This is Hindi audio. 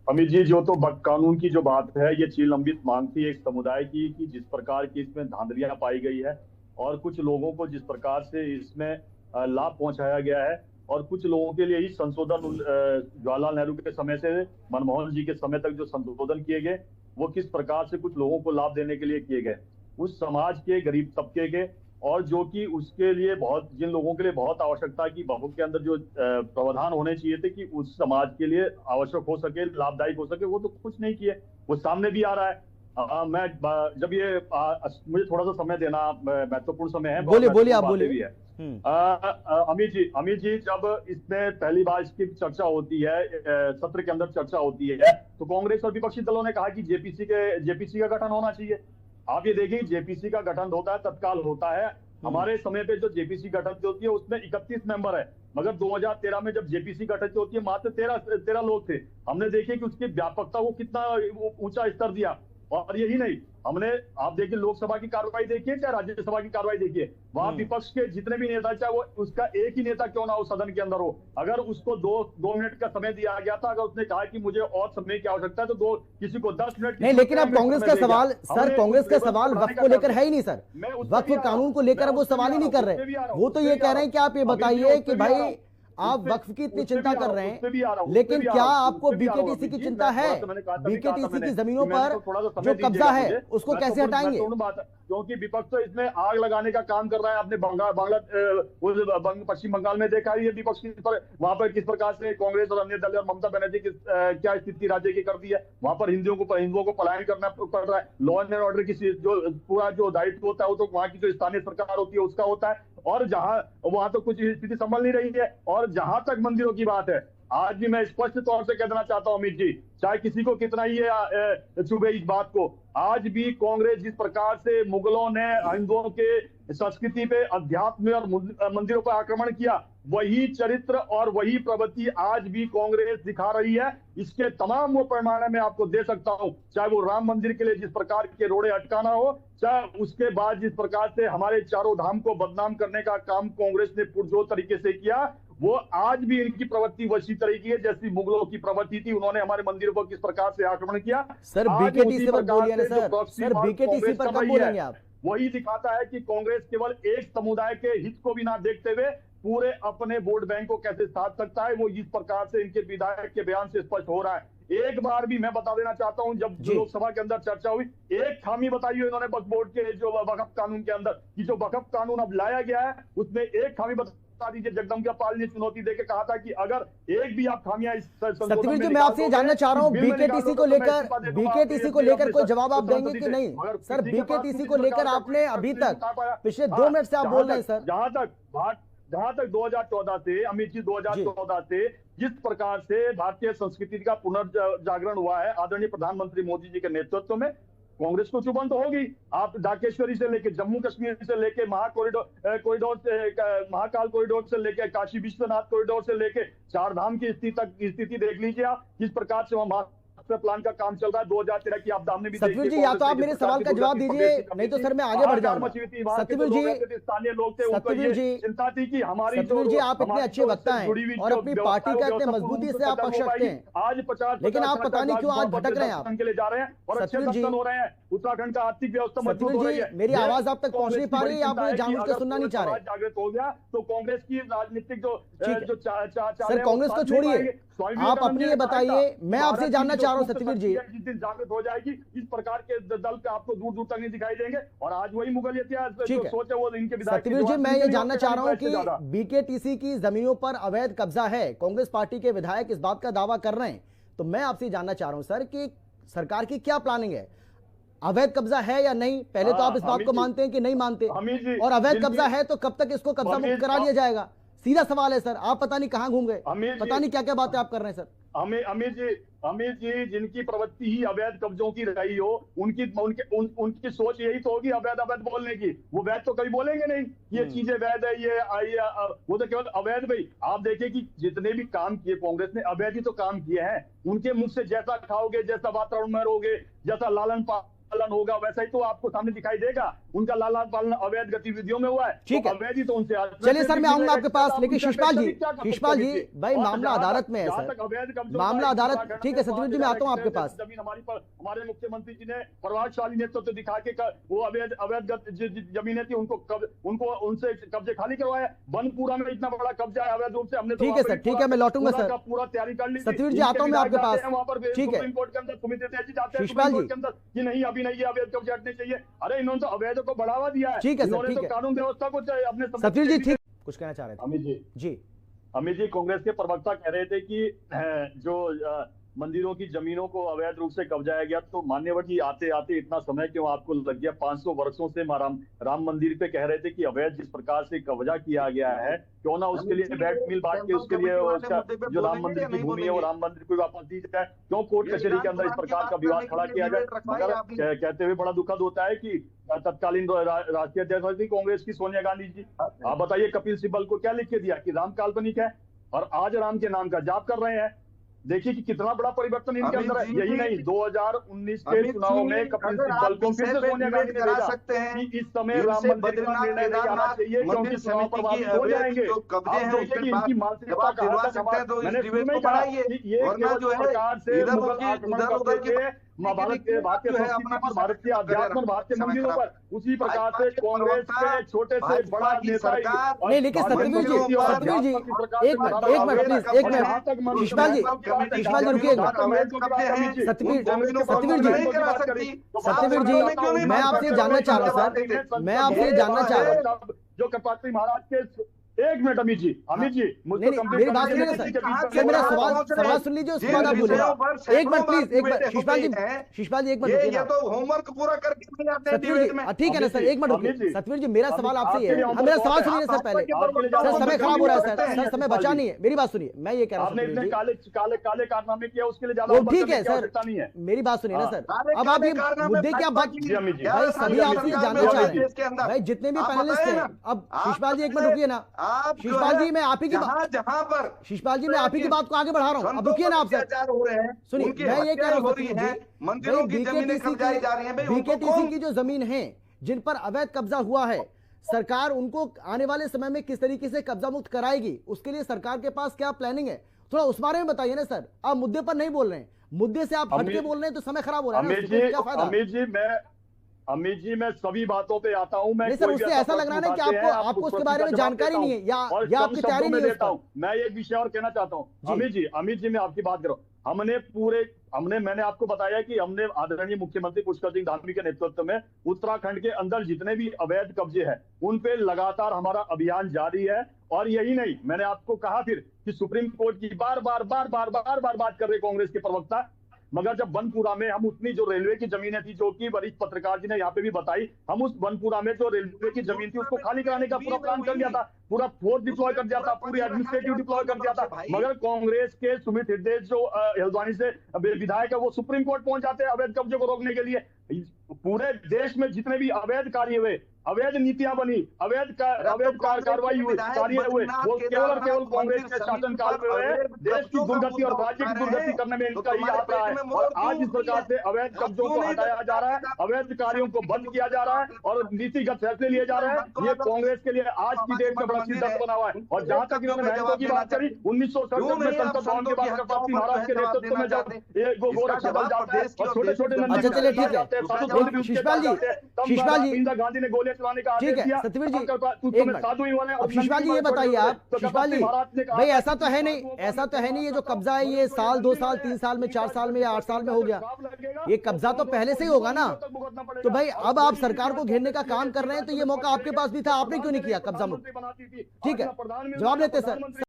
अमित जी, जो तो कानून की जो बात है, ये चिरलंबित मांग थी एक समुदाय की, कि जिस प्रकार की इसमें धांधलियां पाई गई है और कुछ लोगों को जिस प्रकार से इसमें लाभ पहुंचाया गया है, और कुछ लोगों के लिए ही संशोधन जवाहरलाल नेहरू के समय से मनमोहन जी के समय तक जो संशोधन किए गए, वो किस प्रकार से कुछ लोगों को लाभ देने के लिए किए गए, उस समाज के गरीब तबके के, और जो कि उसके लिए बहुत, जिन लोगों के लिए बहुत आवश्यकता की बहु के अंदर जो प्रावधान होने चाहिए थे कि उस समाज के लिए आवश्यक हो सके, लाभदायक हो सके, वो तो कुछ नहीं किए। वो सामने भी आ रहा है। मैं जब ये मुझे थोड़ा सा समय देना, महत्वपूर्ण समय है, बहुत बोलिए बोलिए, महत्वपूर्ण आप बातें बोलिए। भी है। अमित जी, जब इसमें पहली बार इसकी चर्चा होती है, सत्र के अंदर चर्चा होती है, तो कांग्रेस और विपक्षी दलों ने कहा कि जेपीसी का गठन होना चाहिए। आप ये देखिए, जेपीसी का गठन होता है, तत्काल होता है। हमारे समय पे जो जेपीसी गठन होती है उसमें 31 मेंबर है, मगर 2013 में जब जेपीसी गठन होती है मात्र 13 लोग थे। हमने देखे कि उसकी व्यापकता को कितना ऊंचा स्तर दिया। और यही नहीं, हमने, आप देखिए लोकसभा की कार्रवाई देखिए चाहे राज्यसभा की कार्रवाई देखिए, वहां विपक्ष के जितने भी नेता, चाहे वो उसका एक ही नेता क्यों ना हो सदन के अंदर हो, अगर उसको दो मिनट का समय दिया गया था, अगर उसने कहा कि मुझे और समय की आवश्यकता है, तो किसी को 10 मिनट, नहीं, लेकिन अब कांग्रेस का सवाल सर, कांग्रेस का सवाल वक्फ को लेकर है ही नहीं सर। वक्फ कानून को लेकर वो सवाल ही नहीं कर रहे। वो तो ये कह रहे हैं कि आप ये बताइए कि भाई आप वक्फ की इतनी चिंता कर रहे हैं, लेकिन क्या आपको बीकेटीसी की चिंता है? बीकेटीसी की जमीनों पर जो कब्जा है उसको कैसे हटाएंगे? क्योंकि विपक्ष तो इसमें आग लगाने का काम कर रहा है। आपने पश्चिम बंगाल में देखा है ये विपक्ष वहां पर किस प्रकार से कांग्रेस और अन्य दल और ममता बनर्जी की क्या स्थिति राज्य की कर दी है। वहां पर हिंदुओं को पलायन करना पड़ रहा है। लॉ एंड ऑर्डर की जो पूरा जो दायित्व होता है वो तो वहां की जो स्थानीय सरकार होती है उसका होता है, और जहां वहां तो कुछ स्थिति संभल नहीं रही है। और जहां तक मंदिरों की बात है, आज भी मैं स्पष्ट तौर से कह देना चाहता हूं अमित जी, चाहे किसी को कितना ही चुभे इस बात को, आज भी कांग्रेस जिस प्रकार से मुगलों ने हिंदुओं के संस्कृति पे, अध्यात्म और मंदिरों पर आक्रमण किया, वही चरित्र और वही प्रवृत्ति आज भी कांग्रेस दिखा रही है। इसके तमाम वो पैमाने में आपको दे सकता हूं, चाहे वो राम मंदिर के लिए जिस प्रकार के रोड़े अटकाना हो, चाहे उसके बाद जिस प्रकार से हमारे चारों धाम को बदनाम करने का काम कांग्रेस ने पुरजोर तरीके से किया, वो आज भी इनकी प्रवृत्ति वैसी तरह की है जैसी मुगलों की प्रवृत्ति थी। उन्होंने हमारे मंदिरों पर किस प्रकार से आक्रमण किया। सर बीकेटीसी पर बोलिए ना सर, बीकेटीसी पर कब बोलेंगे आप? वही दिखाता है कि कांग्रेस केवल एक समुदाय के हित को भी ना देखते हुए पूरे अपने वोट बैंक को कैसे साध सकता है, वो इस प्रकार से इनके विधायक के बयान से स्पष्ट हो रहा है। एक बार भी मैं बता देना चाहता हूं, जब लोकसभा के अंदर चर्चा हुई, एक खामी बताई इन्होंने वक्फ बोर्ड के जो वक्फ कानून के अंदर, कि जो वक्फ कानून अब लाया गया है उसमें एक खामी बता दीजिए। जगदम्बिका पाल ने चुनौती देकर कहा था कि अगर एक भी आप खामियां इस सत्यवीर जी, मैं आपसे जानना चाह रहा हूं, बीकेटीसी को लेकर कोई जवाब आप देंगे कि नहीं? सर बीकेटीसी को लेकर आपने अभी तक पिछले 2 मिनट से आप बोल रहे हैं सर। जहां तक 2014 से, अमित जी 2014 से जिस प्रकार से भारतीय संस्कृति का पुनर्जागरण हुआ है आदरणीय प्रधानमंत्री मोदी जी के नेतृत्व में, कांग्रेस को चुभन तो होगी। आप डाकेश्वरी से लेके जम्मू कश्मीर से लेके कॉरिडोर से, महाकाल कॉरिडोर से लेके काशी विश्वनाथ कॉरिडोर से लेके चार धाम की स्थिति देख लीजिए आप, किस प्रकार से वहां प्लान का काम चल रहा है। 2013 की आपदा हमने भी सत्यवीर जी, या तो आप मेरे सवाल का जवाब दीजिए, नहीं तो सर मैं आगे बढ़ जाऊंगा। सत्यवीर जी, स्थानीय लोग थे, सत्यवीर जी, चिंता थी कि हमारी, सत्यवीर जी आप इतने अच्छे वक्ता हैं और अपनी पार्टी का इतने मजबूती से आप पक्ष रखते हैं, आज 50, लेकिन आप पता नहीं क्यों आज भटक रहे हैं। आप के लिए जा रहे हैं और अच्छे दर्शन हो रहे हैं। उत्तराखंड का आर्थिक व्यवस्था मजबूत हो रही है। मेरी आवाज आप तक पहुंच नहीं पा रही है, आप मुझे जानबूझ के सुनना नहीं चाह रहे। जागृत हो गया तो कांग्रेस की राजनीतिक जो सर कांग्रेस को छोड़िए, आप अपनी ये बताइए, मैं आपसे जानना चाह रहा हूं सत्यवीर जी, जिस दिन जागृत हो जाएगी इस प्रकार के दल पे आपको दूर दूर तक नहीं दिखाई देंगे, और आज वही मुगल इतिहास जो सोच है वो इनके विधायक। सत्यवीर जी, मैं ये जानना चाह रहा हूं कि बीकेटीसी की जमीनों पर अवैध कब्जा है, कांग्रेस पार्टी के विधायक इस बात का दावा कर रहे हैं, तो मैं आपसे जानना चाह रहा हूं सर कि सरकार की क्या प्लानिंग है? अवैध कब्जा है या नहीं? पहले तो आप इस बात को मानते हैं कि नहीं मानते, और अवैध कब्जा है तो कब तक इसको कब्जा मुक्त करा लिया जाएगा? सीधा सवाल है सर, आप पता नहीं कहां घूम गए, पता नहीं क्या क्या बातें आप कर रहे हैं सर। अमित जी, जिनकी प्रवृत्ति ही अवैध कब्जों की रही हो, उनकी सोच यही तो होगी अवैध बोलने की। वो वैध तो कभी बोलेंगे नहीं, ये चीजें वैध है, ये वो तो केवल अवैध। भाई आप देखिए कि जितने भी काम किए कांग्रेस ने, अवैध ही तो काम किए हैं। उनके मुख से जैसा खाओगे, जैसा वातावरण में रहोगे, जैसा लालन पालन होगा वैसा ही तो आपको सामने दिखाई देगा। उनका लालन पालन अवैध गतिविधियों में हुआ है, ठीक है, अवैध ही तो उनसे। चलिए सर, मैं आऊंगा आपके पास, लेकिन शिशपाल जी भाई मामला अदालत में है सर, मामला अदालत, ठीक है सतवीर जी, मैं आता हूं आपके पास। जमीन हमारी पर हमारे मुख्यमंत्री जी ने प्रभावशाली नेतृत्व दिखा के वो अवैध जमीनें थी उनको उनसे कब्जे खाली करवाया। बनपुरा में इतना बड़ा कब्जा है अवैध रूप से, हमने ठीक है सर, ठीक है, मैं लौटूंगा सर, पूरा तैयारी कर ली। सतवीर जी आता हूं मैं आपके पास, वहाँ पर ठीक है, सुप्रीम कोर्ट के अंदर सुमित जाते हैं शिशपाल जी के अंदर कि नहीं अभी नहीं, ये अवैध कब्जे हटने चाहिए। अरे इन्होंने तो अवैध को बढ़ावा दिया है, ठीक है सर, इन्होंने ठीक तो है, कानून व्यवस्था को अपने सतवीर जी ठीक कुछ कहना चाह रहे थे। अमित जी जी अमित जी, कांग्रेस के प्रवक्ता कह रहे थे कि जो मंदिरों की जमीनों को अवैध रूप से कब्जाया गया, तो मान्यवर जी आते आते इतना समय क्यों आपको लग गया? 500 वर्षों से राम मंदिर पे कह रहे थे कि अवैध जिस प्रकार से कब्जा किया गया है, क्यों ना उसके लिए बैट मिल बांट के उसके लिए उसका जो राम मंदिर की भूमि है वो राम मंदिर को वापस दी जाए। क्यों कोर्ट कचहरी के अंदर इस प्रकार का विवाद खड़ा किया जाए? मगर कहते हुए बड़ा दुखद होता है कि तत्कालीन राष्ट्रीय अध्यक्ष कांग्रेस की सोनिया गांधी जी, आप बताइए कपिल सिब्बल को क्या लिख के दिया कि राम काल्पनिक है, और आज राम के नाम का जाप कर रहे हैं। देखिए कि कितना बड़ा परिवर्तन इनके अंदर है। यही नहीं, 2019 के चुनाव में कपिल सिब्बल को फिर से सोनिया गांधी ने भेजा कि इस समय राम मंदिर का निर्णय नहीं आना चाहिए क्योंकि चुनाव प्रभावित हो जाएंगे। आप देखिए कि इनकी मानसिकता कहाँ तक, मैंने शुरू में कहा कि ये प्रकार से मुगल आक्रमण करते थे भारत के भारतीय संस्कृति पर, भारत के अध्यात्म, भारतीय मंदिरों पर, उसी प्रकार से कांग्रेस के छोटे से बड़ा नेता नहीं, लेकिन सतवीर जी एक मिनट प्लीज, एक मिनट शिशपाल जी रुकिए, सतवीर जी मैं आपसे जानना चाह रहा हूँ सर, मैं आपसे जानना चाह रहा हूँ जो कपात्री महाराज के, एक मिनट अमित जी मेरी बात सुनिए सर, मेरा सवाल सुन लीजिए, उसके बाद आप बोलिए। एक मिनट प्लीज, एक मिनट शिशपाल जी एक मिनट रुकिए, तो होमवर्क पूरा करके ठीक है ना सर, एक मिनट रुकिए सतवीर जी, मेरा सवाल आपसे ये है, मेरा सवाल सुनिए सर पहले, सर समय खराब हो रहा है सर, समय बचा नहीं है, मेरी बात सुनिए, मैं ये कह रहा हूँ काले कारनामे किया उसके लिए ज्यादा ठीक है सर, मेरी बात सुनिए ना सर। अब आप ये मुद्दे की बात भाई सभी आपसे जानना चाह रहे हैं भाई, जितने भी पैनलिस्ट हैं। अब शिशपाल जी एक मिनट रुकिए ना, शिशपाल जी मैं आप ही की जहां पर शिशपाल जी मैं आप ही की बात को आगे बढ़ा रहा हूं, अब रुकिए ना आप सर, सुनिए, मैं ये कह रहा हूं मंदिरों की जमीनें कब्जाई जा रही हैं, बीकेटीसी की जो जमीन है जिन पर अवैध कब्जा हुआ है, सरकार उनको आने वाले समय में किस तरीके से कब्जा मुक्त कराएगी, उसके लिए सरकार के पास क्या प्लानिंग है, थोड़ा उस बारे में बताइए ना सर। आप मुद्दे पर नहीं बोल रहे हैं, मुद्दे से आप हटके बोल रहे हैं तो समय खराब हो रहा है ना, क्या फायदा? अमित जी मैं सभी बातों पे आता हूँ। मैं सर उससे ऐसा लग रहा है कि आपको उसके बारे में जानकारी नहीं है या आपकी तैयारी नहीं है। मैं एक विषय और कहना चाहता हूँ अमित जी मैं आपकी बात करूँ, मैंने आपको बताया कि हमने आदरणीय मुख्यमंत्री पुष्कर सिंह धामी के नेतृत्व में उत्तराखंड के अंदर जितने भी अवैध कब्जे हैं उन पे लगातार हमारा अभियान जारी है। और यही नहीं, मैंने आपको कहा फिर कि सुप्रीम कोर्ट की बार बार बात कर रहे कांग्रेस के प्रवक्ता, मगर जब बनपुरा में हम उतनी जो रेलवे की जमीनें थी, जो कि वरिष्ठ पत्रकार जी ने यहाँ पे भी बताई, हम उस बनपुरा में जो रेलवे की जमीन थी उसको खाली कराने का पूरा प्लान कर दिया था, पूरा फोर्स डिप्लॉय कर दिया था, पूरी एडमिनिस्ट्रेटिव डिप्लॉय कर दिया था। मगर कांग्रेस के सुमित हृदय जो हल्द्वानी से विधायक है वो सुप्रीम कोर्ट पहुंच जाते हैं अवैध कब्जे को रोकने के लिए। पूरे देश में जितने भी अवैध कार्य हुए, अवैध नीतियां बनी, अवैध कार्रवाई हुई, कार्य हुए, वो केवल और केवल कांग्रेस के शासनकाल में हुए। देश की दुर्गति और राज्य की दुर्गति करने में इनका ही हाथ रहा है। और आज इस प्रकार से अवैध कब्जों को हटाया जा रहा है, अवैध कार्यों को बंद किया जा रहा है और नीतिगत फैसले लिए जा रहे हैं। ये कांग्रेस के लिए आज की डेट में बड़ा सिद्धांत बना हुआ है। और जहां तक इन्होंने महंगों की बात करी, 1967 में संसद भवन के बाद कपात्री महाराज के नेतृत्व में जब गोरक्षा दल जाता है और छोटे छोटे शिशपाल जी इंदिरा गांधी ने गोलियां चलाने का आदेश दिया। सतवीर जी अब शिशपाल जी ये बताइए आप, शिशपाल जी भाई ऐसा तो है नहीं ये जो कब्जा है ये साल 2 साल 3 साल में 4 साल में या 8 साल में हो गया, ये कब्जा तो पहले से ही होगा ना। तो भाई अब आप सरकार को घेरने का काम कर रहे हैं, तो ये मौका आपके पास भी था, आपने क्यों नहीं किया कब्जा मुक्त? ठीक है, जवाब देते सर।